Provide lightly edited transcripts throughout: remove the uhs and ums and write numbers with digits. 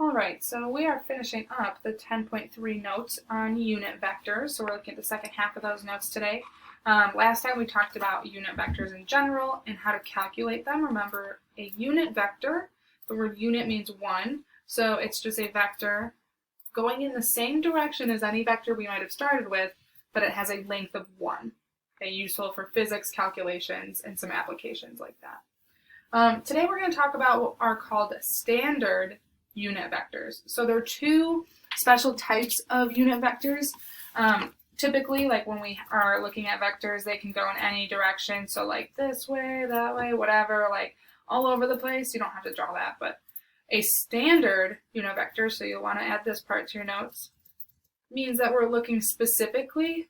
Alright, so we are finishing up the 10.3 notes on unit vectors. So we're looking at the second half of those notes today. Last time we talked about unit vectors in general and how to calculate them. Remember, a unit vector, the word unit means one, so it's just a vector going in the same direction as any vector we might have started with, but it has a length of 1. Okay, useful for physics calculations and some applications like that. Today we're going to talk about what are called standard unit vectors. So there are two special types of unit vectors. Typically, like when we are looking at vectors, they can go in any direction. So like this way, that way, whatever, like all over the place. You don't have to draw that, but a standard unit vector, so you'll want to add this part to your notes, means that we're looking specifically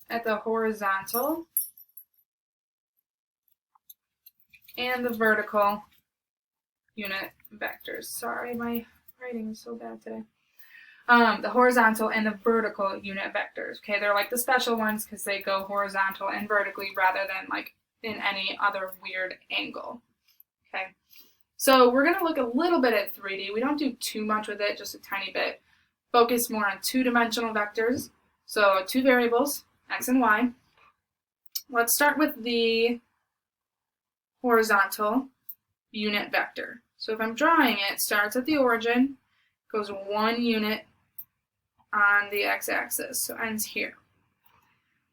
at the horizontal and the vertical unit vectors. Sorry, my writing is so bad today. The horizontal and the vertical unit vectors. Okay, they're like the special ones because they go horizontal and vertically rather than like in any other weird angle. Okay, so we're going to look a little bit at 3D. We don't do too much with it, just a tiny bit. Focus more on two-dimensional vectors. So two variables, x and y. Let's start with the horizontal unit vector. So if I'm drawing it, starts at the origin, goes 1 unit on the x-axis, so ends here.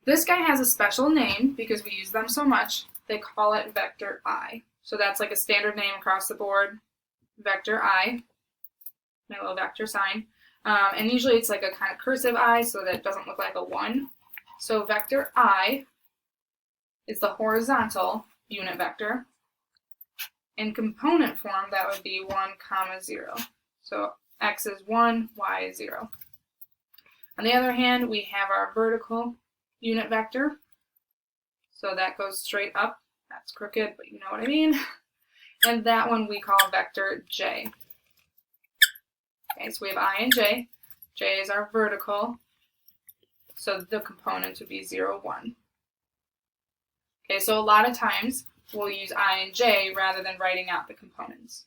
This guy has a special name because we use them so much. They call it vector I. So that's like a standard name across the board, vector I, my little vector sign. And usually it's like a kind of cursive I so that it doesn't look like a 1. So vector I is the horizontal unit vector. In component form, that would be 1, 0. So x is 1, y is 0. On the other hand, we have our vertical unit vector. So that goes straight up. That's crooked, but you know what I mean. And that one we call vector j. Okay, so we have I and j. J is our vertical. So the components would be 0, 1. Okay, so a lot of times we'll use I and j rather than writing out the components.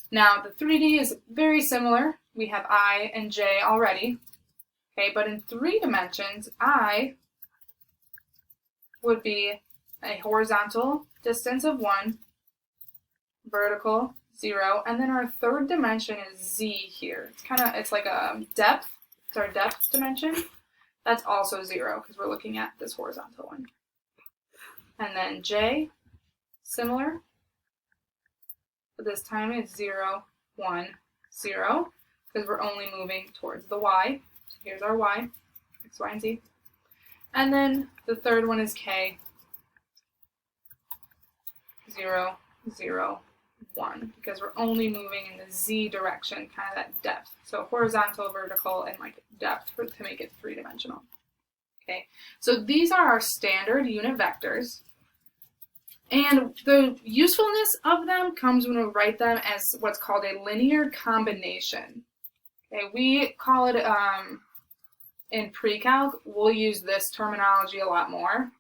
Now, the 3D is very similar. We have I and j already. Okay, but in 3 dimensions, I would be a horizontal distance of 1, vertical 0, and then our third dimension is z here. It's like a depth. It's our depth dimension. That's also 0 because we're looking at this horizontal one. And then j, similar, but this time it's 0, 1, 0, because we're only moving towards the y. So here's our y, x, y, and z. And then the third one is k, 0, 0, 1, because we're only moving in the z direction, kind of that depth. So horizontal, vertical, and like depth to make it 3-dimensional. Okay, so these are our standard unit vectors. And the usefulness of them comes when we write them as what's called a linear combination. Okay, we call it, in pre-calc, we'll use this terminology a lot more.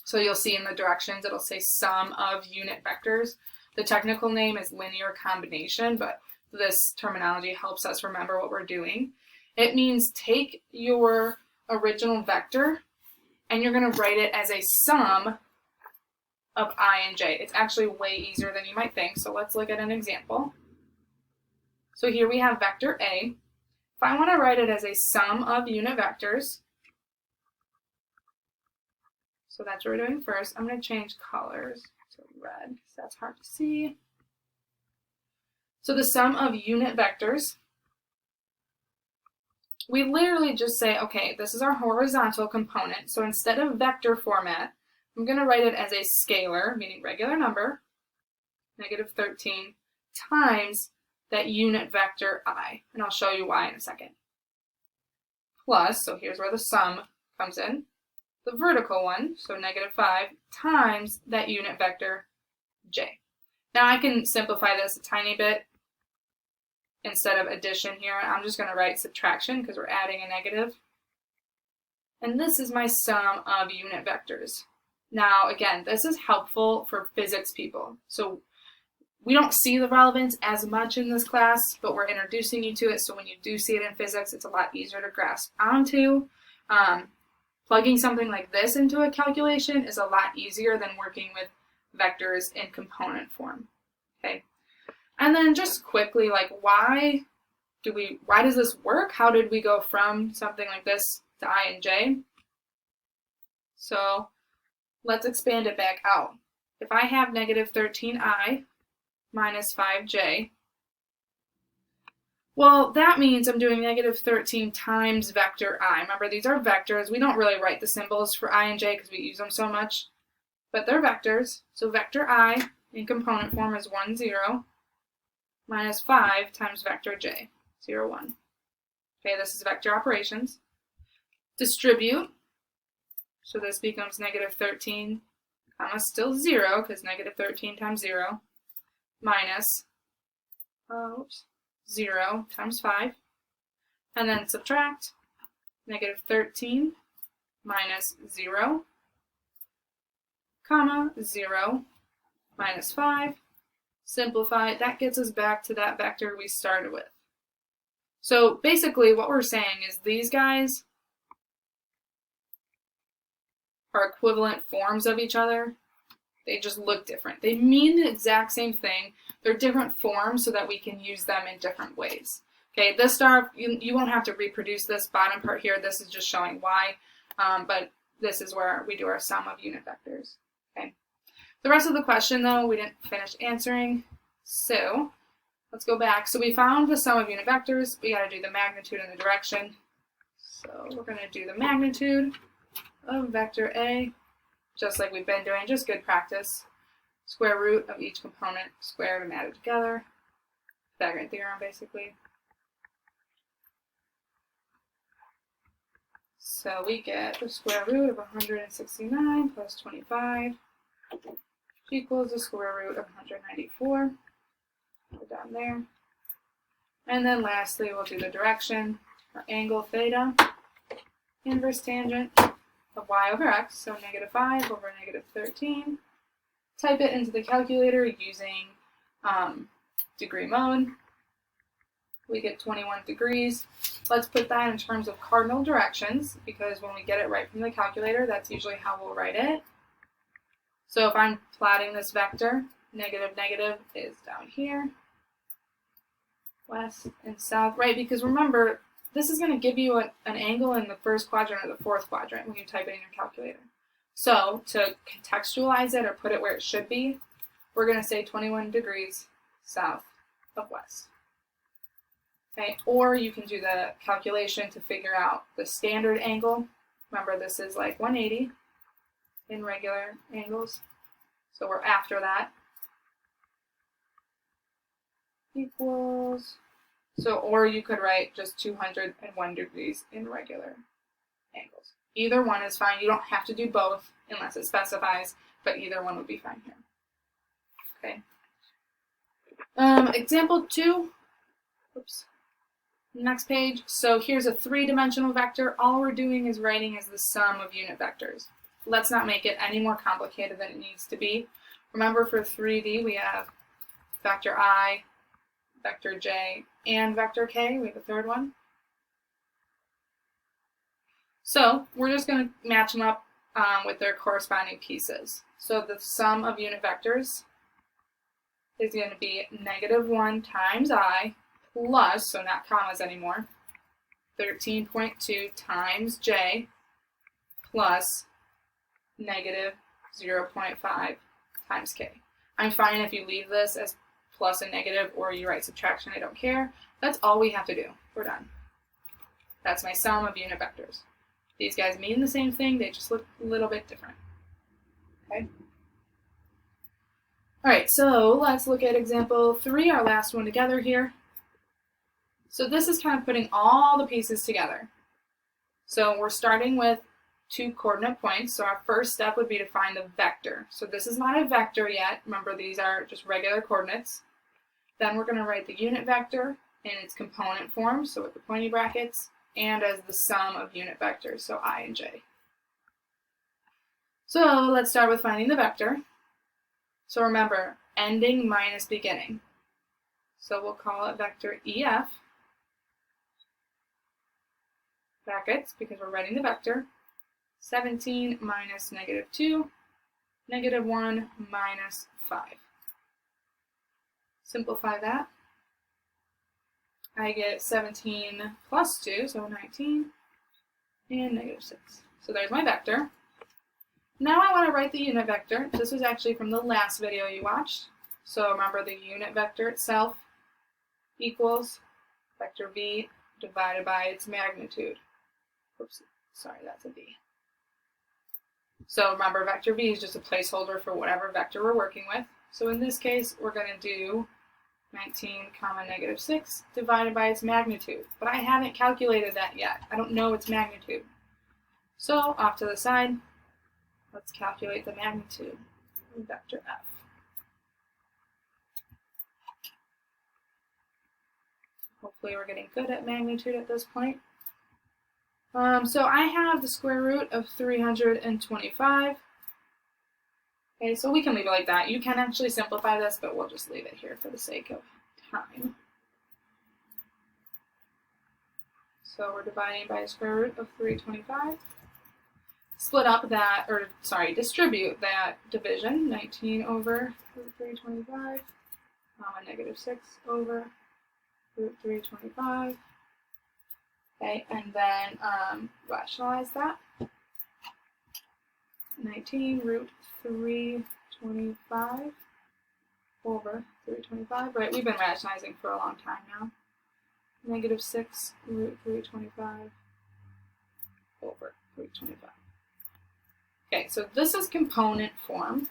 So you'll see in the directions, it'll say sum of unit vectors. The technical name is linear combination, but this terminology helps us remember what we're doing. It means take your original vector and you're going to write it as a sum of I and j. It's actually way easier than you might think, so let's look at an example. So here we have vector A. If I want to write it as a sum of unit vectors, so that's what we're doing first. I'm going to change colors to red because that's hard to see. So the sum of unit vectors, we literally just say, okay, this is our horizontal component. So instead of vector format, I'm going to write it as a scalar, meaning regular number, -13, times that unit vector I. And I'll show you why in a second. Plus, so here's where the sum comes in, the vertical one, so -5, times that unit vector j. Now I can simplify this a tiny bit. Instead of addition here, I'm just going to write subtraction because we're adding a negative. And this is my sum of unit vectors. Now, again, this is helpful for physics people. So We don't see the relevance as much in this class, but we're introducing you to it, so when you do see it in physics, it's a lot easier to grasp onto. Plugging something like this into a calculation is a lot easier than working with vectors in component form. Okay, and then just quickly, like why does this work? How did we go from something like this to I and j? So let's expand it back out. If I have negative 13i minus 5j, well, that means I'm doing negative 13 times vector I. Remember, these are vectors. We don't really write the symbols for I and j because we use them so much, but they're vectors. So vector I in component form is 1, 0, minus 5 times vector j, 0, 1. Okay, this is vector operations. Distribute. So this becomes negative 13, comma, still 0, because negative 13 times 0, minus 0 times 5. And then subtract negative 13 minus 0, comma, 0 minus 5. Simplify. That gets us back to that vector we started with. So basically what we're saying is these guys are equivalent forms of each other. They just look different. They mean the exact same thing. They're different forms so that we can use them in different ways. Okay, this star, you won't have to reproduce this bottom part here. This is just showing why, but this is where we do our sum of unit vectors. Okay. The rest of the question, though, we didn't finish answering. So let's go back. So we found the sum of unit vectors. We got to do the magnitude and the direction. So we're going to do the magnitude of vector A, just like we've been doing, just good practice. Square root of each component squared and added together. Pythagorean theorem, basically. So we get the square root of 169 plus 25 equals the square root of 194. Put down there. And then lastly, we'll do the direction, or angle theta, inverse tangent of y over x, so negative 5 over negative 13. Type it into the calculator using degree mode. We get 21 degrees. Let's put that in terms of cardinal directions, because when we get it right from the calculator, that's usually how we'll write it. So if I'm plotting this vector, negative, negative is down here, west and south, right? Because remember, this is going to give you an angle in the first quadrant or the fourth quadrant when you type it in your calculator. So to contextualize it or put it where it should be, we're going to say 21 degrees south of west. Okay, or you can do the calculation to figure out the standard angle. Remember, this is like 180 in regular angles, so we're after that. Equals, so, or you could write just 201 degrees in regular angles. Either one is fine. You don't have to do both unless it specifies, but either one would be fine here. Okay. Example 2. Oops. Next page. So here's a 3-dimensional vector. All we're doing is writing as the sum of unit vectors. Let's not make it any more complicated than it needs to be. Remember, for 3D, we have vector I, vector j, and vector k. We have a third one. So we're just going to match them up with their corresponding pieces. So the sum of unit vectors is going to be negative 1 times I plus, so not commas anymore, 13.2 times j plus negative 0.5 times k. I'm fine if you leave this as plus and negative, or you write subtraction, I don't care. That's all we have to do. We're done. That's my sum of unit vectors. These guys mean the same thing, they just look a little bit different. Okay? Alright, so let's look at example 3, our last one together here. So this is kind of putting all the pieces together. So we're starting with 2 coordinate points. So our first step would be to find the vector. So this is not a vector yet. Remember, these are just regular coordinates. Then we're going to write the unit vector in its component form, so with the pointy brackets, and as the sum of unit vectors, so I and j. So let's start with finding the vector. So remember, ending minus beginning. So we'll call it vector EF, brackets, because we're writing the vector, 17 minus -2, -1 minus 5. Simplify that. I get 17 plus 2, so 19, and -6. So there's my vector. Now I want to write the unit vector. This was actually from the last video you watched. So remember, the unit vector itself equals vector v divided by its magnitude. Oops, sorry, that's a v. So remember, vector v is just a placeholder for whatever vector we're working with. So in this case, we're going to do 19 comma -6 divided by its magnitude. But I haven't calculated that yet. I don't know its magnitude. So off to the side, let's calculate the magnitude of vector f. Hopefully we're getting good at magnitude at this point. So I have the square root of 325. Okay, so we can leave it like that. You can actually simplify this, but we'll just leave it here for the sake of time. So we're dividing by a square root of 325. Split up that, or sorry, distribute that division, 19 over root 325, comma -6 over root 325. Okay, and then rationalize that. 19 root 325 over 325. Right, we've been rationalizing for a long time now. -6 root 325 over 325. Okay, so this is component form.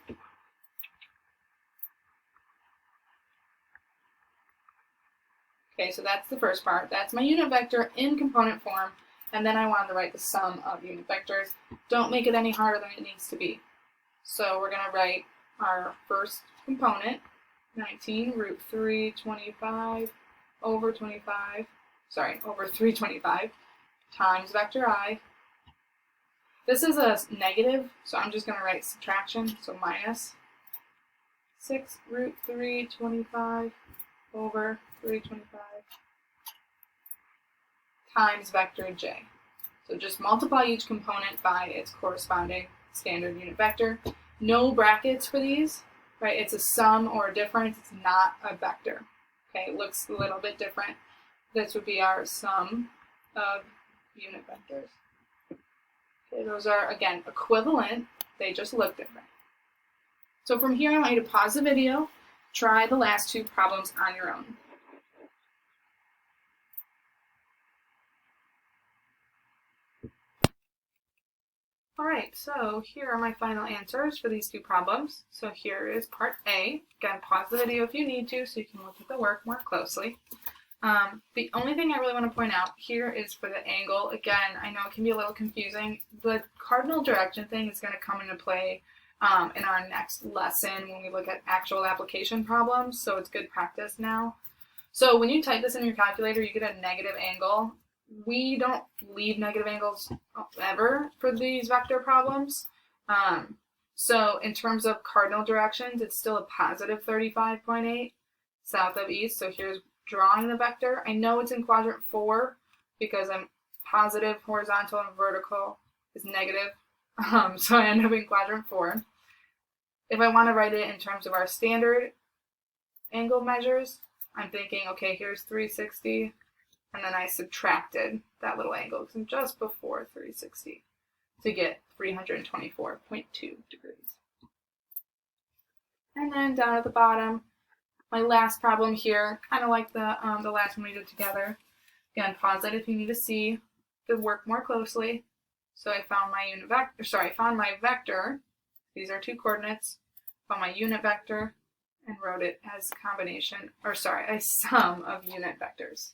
Okay, so that's the first part. That's my unit vector in component form, and then I wanted to write the sum of unit vectors. Don't make it any harder than it needs to be. So we're going to write our first component, 19 root 325 over 325 times vector I. This is a negative, so I'm just going to write subtraction, so minus 6 root 325 over 325 times vector j. So just multiply each component by its corresponding standard unit vector. No brackets for these, right? It's a sum or a difference. It's not a vector. Okay, it looks a little bit different. This would be our sum of unit vectors. Okay, those are, again, equivalent. They just look different. So from here, I want you to pause the video, try the last two problems on your own. All right, so here are my final answers for these two problems. So here is part A. Again, pause the video if you need to so you can look at the work more closely. The only thing I really want to point out here is for the angle. Again, I know it can be a little confusing. The cardinal direction thing is going to come into play in our next lesson when we look at actual application problems, so it's good practice now. So when you type this in your calculator, you get a negative angle. We don't leave negative angles ever for these vector problems. So in terms of cardinal directions, it's still a positive 35.8 south of east. So here's drawing the vector. I know it's in quadrant 4 because I'm positive, horizontal, and vertical is negative. So I end up in quadrant 4. If I want to write it in terms of our standard angle measures, I'm thinking, okay, here's 360, and then I subtracted that little angle because I'm just before 360 to get 324.2 degrees. And then down at the bottom, my last problem here, kind of like the last one we did together. Again, pause it if you need to see the work more closely. So I found my unit vector. Sorry, I found my vector. These are two coordinates. Found my unit vector and wrote it as a sum of unit vectors.